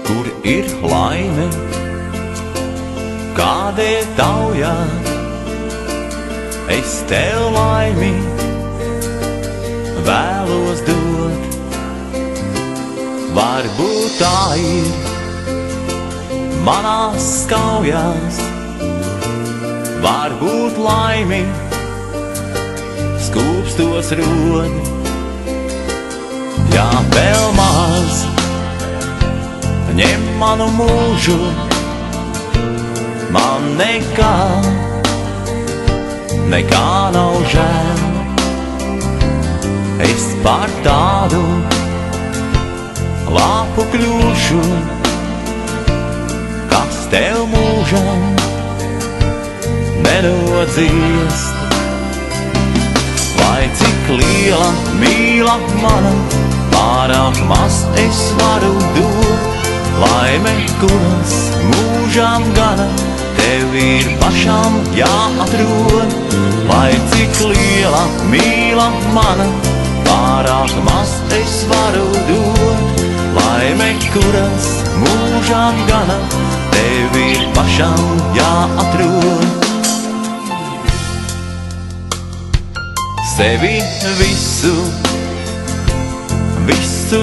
kur ir laime, kādē taujā, es tev laimi vēlos dot. Varbūt tā ir manās skaujās, varbūt laimi skūpstos rod. Ja vēl maz ņem manu mūžu, man nekā nav žēl. Es par tādu lapu kļūšu, kas tev mūžam nedod dziest. Lai cik liela mīla mana, pārāk maz es varu dot. Laime, kuras mūžam gana, tev ir pašam jāatrod. Lai cik liela mīla mana, pārāk maz es varu dot. Laime, kuras mūžam gana, tev ir pašam jāatrod. Sevi visu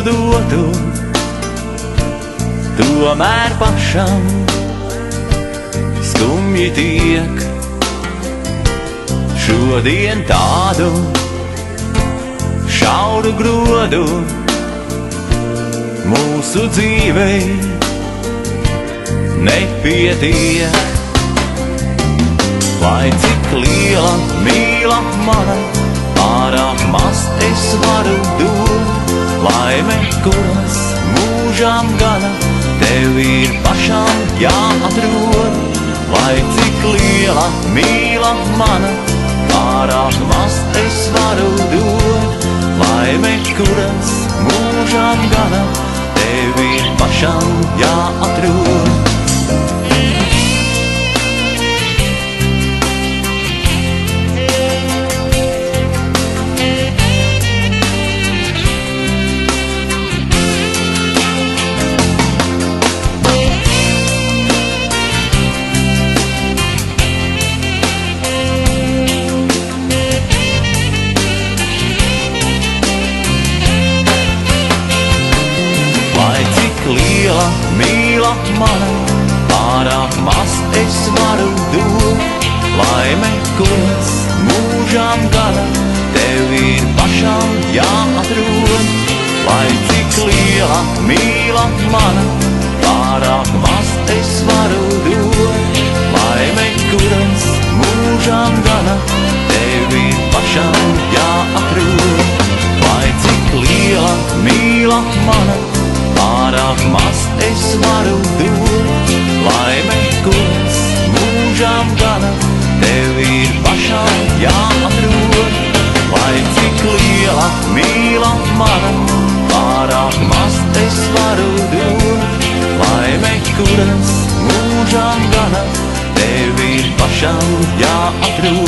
dotu, tomēr pašam skumji tiek. Šodien tādu šauru grodu mūsu dzīvei nepietiek. Lai cik liela mīla mana, pārāk maz es varu dot. Laime, kuras mūžam gana, tev ir pašam jāatrod. Lai cik liela mīla mana, pārāk maz es varu dot. Laime, kuras mūžam gana, tev ir pašam jāatrod. Liela mīla mana, pārāk maz es varu dot. Laime, kuras mūžam gana, tev ir pašam jāatrod. Lai cik liela mīla mana, pārāk maz es varu dot. Laime, kuras mūžam gana, tev ir pašam jāatrod. Lai cik liela mīla mana, pārāk maz es varu dot. Laime, kuras mūžam gana, tev ir pašam jāatrod. Lai cik liela mīla mana, pārāk maz es varu dot. Laime, kuras mūžam gana, tev ir pašam jāatrod.